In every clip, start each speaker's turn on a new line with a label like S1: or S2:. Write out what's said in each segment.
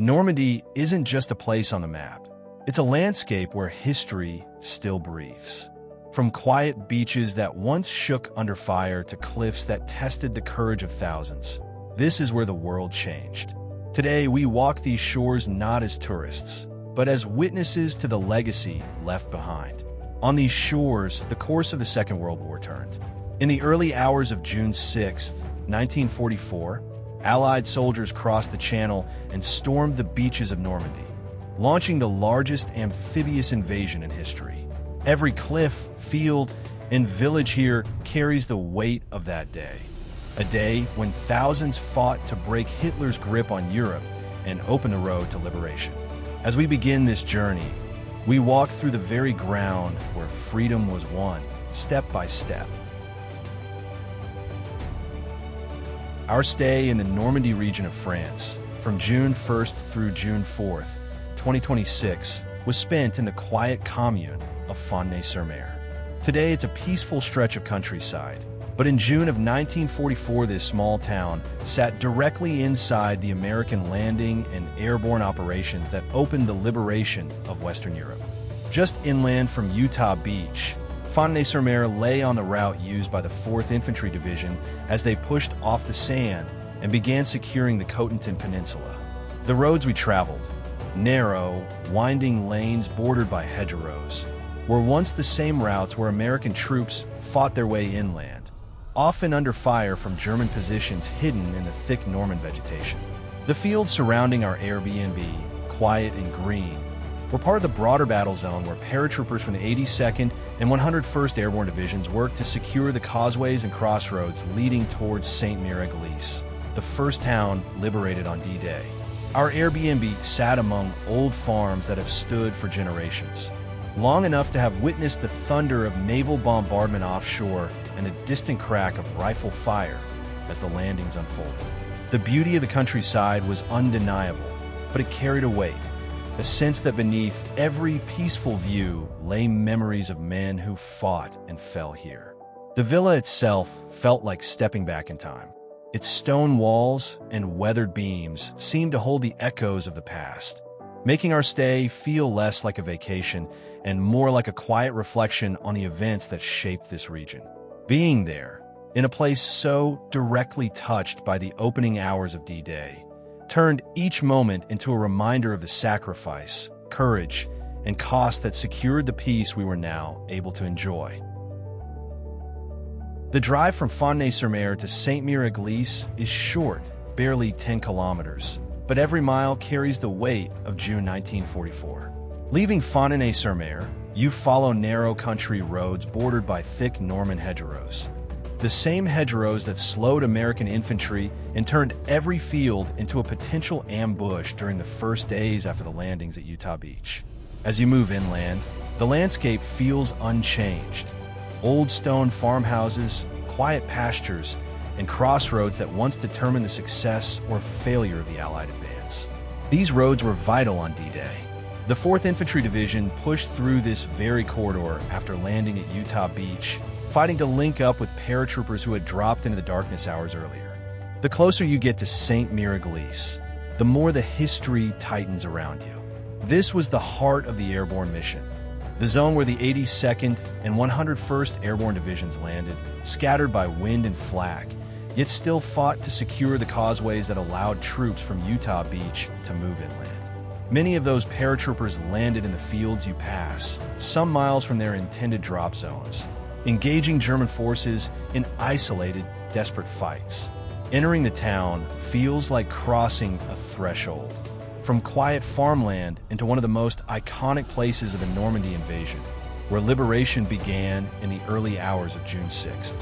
S1: Normandy isn't just a place on the map. It's a landscape where history still breathes. From quiet beaches that once shook under fire to cliffs that tested the courage of thousands, this is where the world changed. Today, we walk these shores not as tourists, but as witnesses to the legacy left behind. On these shores, the course of the Second World War turned. In the early hours of June 6, 1944, Allied soldiers crossed the Channel and stormed the beaches of Normandy, launching the largest amphibious invasion in history. Every cliff, field, and village here carries the weight of that day. A day when thousands fought to break Hitler's grip on Europe and open the road to liberation. As we begin this journey, we walk through the very ground where freedom was won, step by step. Our stay in the Normandy region of France, from June 1st through June 4th, 2026, was spent in the quiet commune of Fontenay-sur-Mer. Today, it's a peaceful stretch of countryside, but in June of 1944, this small town sat directly inside the American landing and airborne operations that opened the liberation of Western Europe. Just inland from Utah Beach, Fontenay-sur-Mer lay on the route used by the 4th Infantry Division as they pushed off the sand and began securing the Cotentin Peninsula. The roads we traveled, narrow, winding lanes bordered by hedgerows, were once the same routes where American troops fought their way inland, often under fire from German positions hidden in the thick Norman vegetation. The fields surrounding our Airbnb, quiet and green, were part of the broader battle zone where paratroopers from the 82nd and 101st Airborne Divisions worked to secure the causeways and crossroads leading towards Sainte Mère Église, the first town liberated on D-Day. Our Airbnb sat among old farms that have stood for generations, long enough to have witnessed the thunder of naval bombardment offshore and the distant crack of rifle fire as the landings unfolded. The beauty of the countryside was undeniable, but it carried a weight. A sense that beneath every peaceful view lay memories of men who fought and fell here. The villa itself felt like stepping back in time. Its stone walls and weathered beams seemed to hold the echoes of the past, making our stay feel less like a vacation and more like a quiet reflection on the events that shaped this region. Being there, in a place so directly touched by the opening hours of D-Day, turned each moment into a reminder of the sacrifice, courage, and cost that secured the peace we were now able to enjoy. The drive from Fontenay-sur-Mer to Sainte Mère Église is short, barely 10 kilometers, but every mile carries the weight of June 1944. Leaving Fontenay-sur-Mer, you follow narrow country roads bordered by thick Norman hedgerows. The same hedgerows that slowed American infantry and turned every field into a potential ambush during the first days after the landings at Utah Beach. As you move inland, the landscape feels unchanged. Old stone farmhouses, quiet pastures, and crossroads that once determined the success or failure of the Allied advance. These roads were vital on D-Day. The 4th Infantry Division pushed through this very corridor after landing at Utah Beach, fighting to link up with paratroopers who had dropped into the darkness hours earlier. The closer you get to Sainte Mère Église, the more the history tightens around you. This was the heart of the airborne mission, the zone where the 82nd and 101st Airborne Divisions landed, scattered by wind and flak, yet still fought to secure the causeways that allowed troops from Utah Beach to move inland. Many of those paratroopers landed in the fields you pass, some miles from their intended drop zones, engaging German forces in isolated, desperate fights. Entering the town feels like crossing a threshold, from quiet farmland into one of the most iconic places of the Normandy invasion, where liberation began in the early hours of June 6th.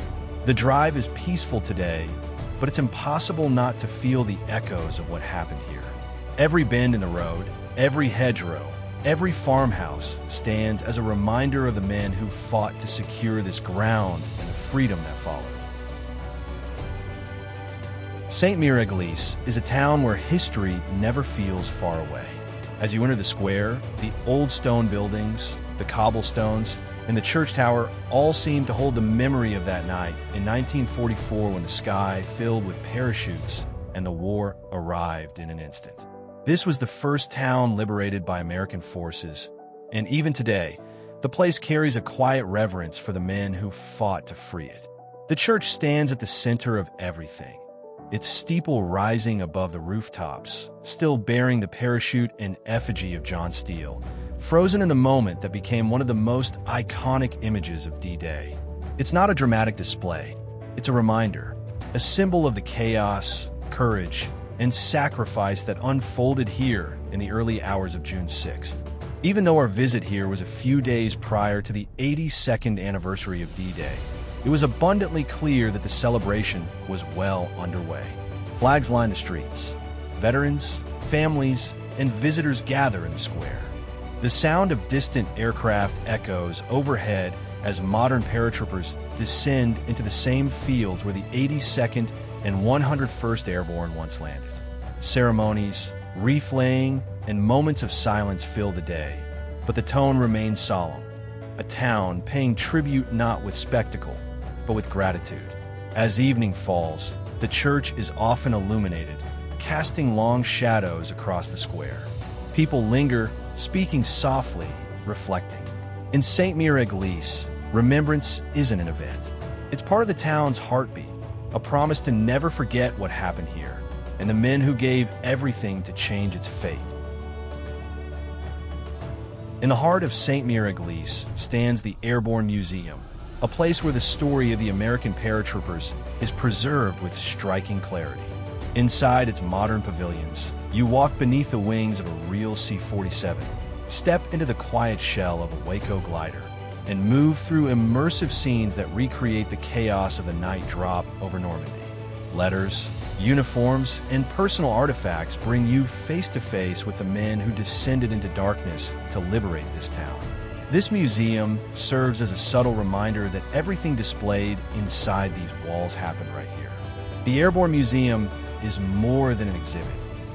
S1: The drive is peaceful today, but it's impossible not to feel the echoes of what happened here. Every bend in the road, every hedgerow, every farmhouse stands as a reminder of the men who fought to secure this ground and the freedom that followed. Sainte Mère Église is a town where history never feels far away. As you enter the square, the old stone buildings, the cobblestones, and the church tower all seem to hold the memory of that night in 1944 when the sky filled with parachutes and the war arrived in an instant. This was the first town liberated by American forces, and even today, the place carries a quiet reverence for the men who fought to free it. The church stands at the center of everything, its steeple rising above the rooftops, still bearing the parachute and effigy of John Steele, frozen in the moment that became one of the most iconic images of D-Day. It's not a dramatic display, it's a reminder, a symbol of the chaos, courage, and sacrifice that unfolded here in the early hours of June 6th. Even though our visit here was a few days prior to the 82nd anniversary of D-Day, it was abundantly clear that the celebration was well underway. Flags line the streets. Veterans, families, and visitors gather in the square. The sound of distant aircraft echoes overhead as modern paratroopers descend into the same fields where the 82nd and 101st Airborne once landed. Ceremonies, wreath laying, and moments of silence fill the day, but the tone remains solemn. A town paying tribute not with spectacle, but with gratitude. As evening falls, the church is often illuminated, casting long shadows across the square. People linger, speaking softly, reflecting. In Sainte Mère Église, remembrance isn't an event. It's part of the town's heartbeat, a promise to never forget what happened here, and the men who gave everything to change its fate. In the heart of Sainte Mère Église stands the Airborne Museum, a place where the story of the American paratroopers is preserved with striking clarity. Inside its modern pavilions, you walk beneath the wings of a real C-47, step into the quiet shell of a Waco glider, and move through immersive scenes that recreate the chaos of the night drop over Normandy. Letters, uniforms, and personal artifacts bring you face-to-face with the men who descended into darkness to liberate this town. This museum serves as a subtle reminder that everything displayed inside these walls happened right here. The Airborne Museum is more than an exhibit.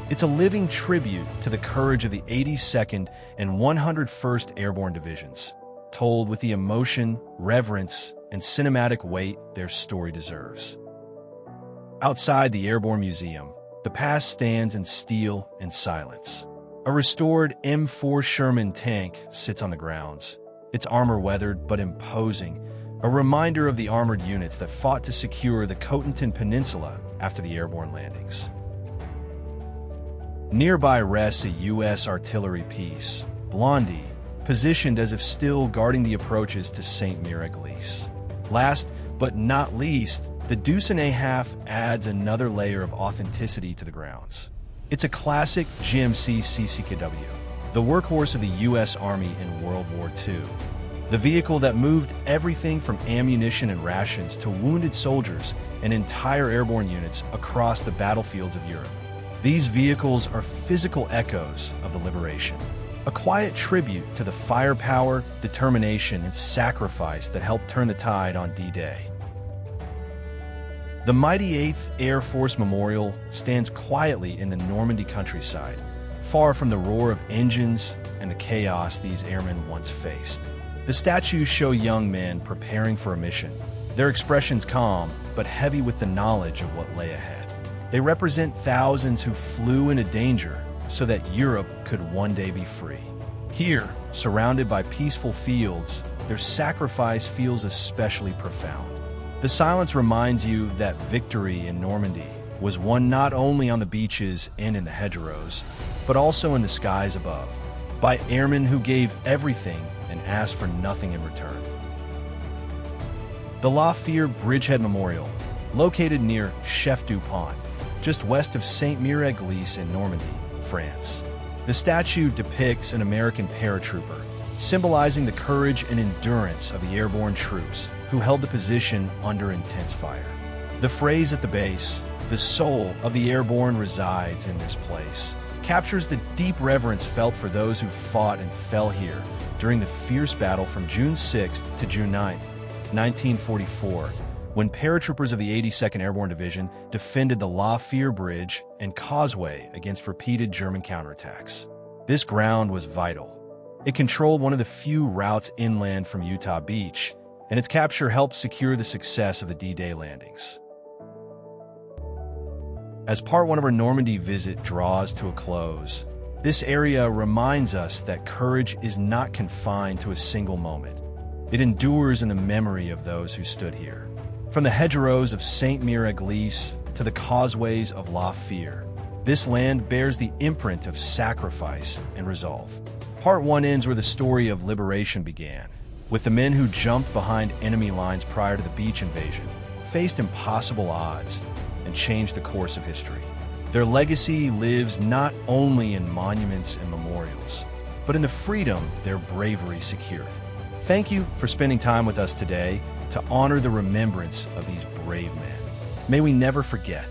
S1: It's a living tribute to the courage of the 82nd and 101st Airborne Divisions, told with the emotion, reverence, and cinematic weight their story deserves. Outside the Airborne Museum, the past stands in steel and silence. A restored M4 Sherman tank sits on the grounds, its armor weathered but imposing, a reminder of the armored units that fought to secure the Cotentin Peninsula after the airborne landings. Nearby rests a U.S. artillery piece, Blondie, positioned as if still guarding the approaches to Sainte Mère Église. Last but not least, the Doucenay half adds another layer of authenticity to the grounds. It's a classic GMC CCKW, the workhorse of the U.S. Army in World War II. The vehicle that moved everything from ammunition and rations to wounded soldiers and entire airborne units across the battlefields of Europe. These vehicles are physical echoes of the liberation, a quiet tribute to the firepower, determination, and sacrifice that helped turn the tide on D-Day. The mighty 8th Air Force Memorial stands quietly in the Normandy countryside, far from the roar of engines and the chaos these airmen once faced. The statues show young men preparing for a mission, their expressions calm but heavy with the knowledge of what lay ahead. They represent thousands who flew into danger so that Europe could one day be free. Here, surrounded by peaceful fields, their sacrifice feels especially profound. The silence reminds you that victory in Normandy was won not only on the beaches and in the hedgerows, but also in the skies above, by airmen who gave everything and asked for nothing in return. The La Fère Bridgehead Memorial, located near Chef du Pont, just west of Sainte Mère Église in Normandy, France. The statue depicts an American paratrooper, symbolizing the courage and endurance of the airborne troops who held the position under intense fire. The phrase at the base, "The soul of the airborne resides in this place," captures the deep reverence felt for those who fought and fell here during the fierce battle from June 6th to June 9th, 1944, when paratroopers of the 82nd Airborne Division defended the La Fère Bridge and Causeway against repeated German counterattacks. This ground was vital. It controlled one of the few routes inland from Utah Beach, and its capture helped secure the success of the D-Day landings. As part one of our Normandy visit draws to a close, this area reminds us that courage is not confined to a single moment. It endures in the memory of those who stood here. From the hedgerows of Sainte Mère Église to the causeways of La Fère, this land bears the imprint of sacrifice and resolve. Part 1 ends where the story of liberation began, with the men who jumped behind enemy lines prior to the beach invasion, faced impossible odds, and changed the course of history. Their legacy lives not only in monuments and memorials, but in the freedom their bravery secured. Thank you for spending time with us today to honor the remembrance of these brave men. May we never forget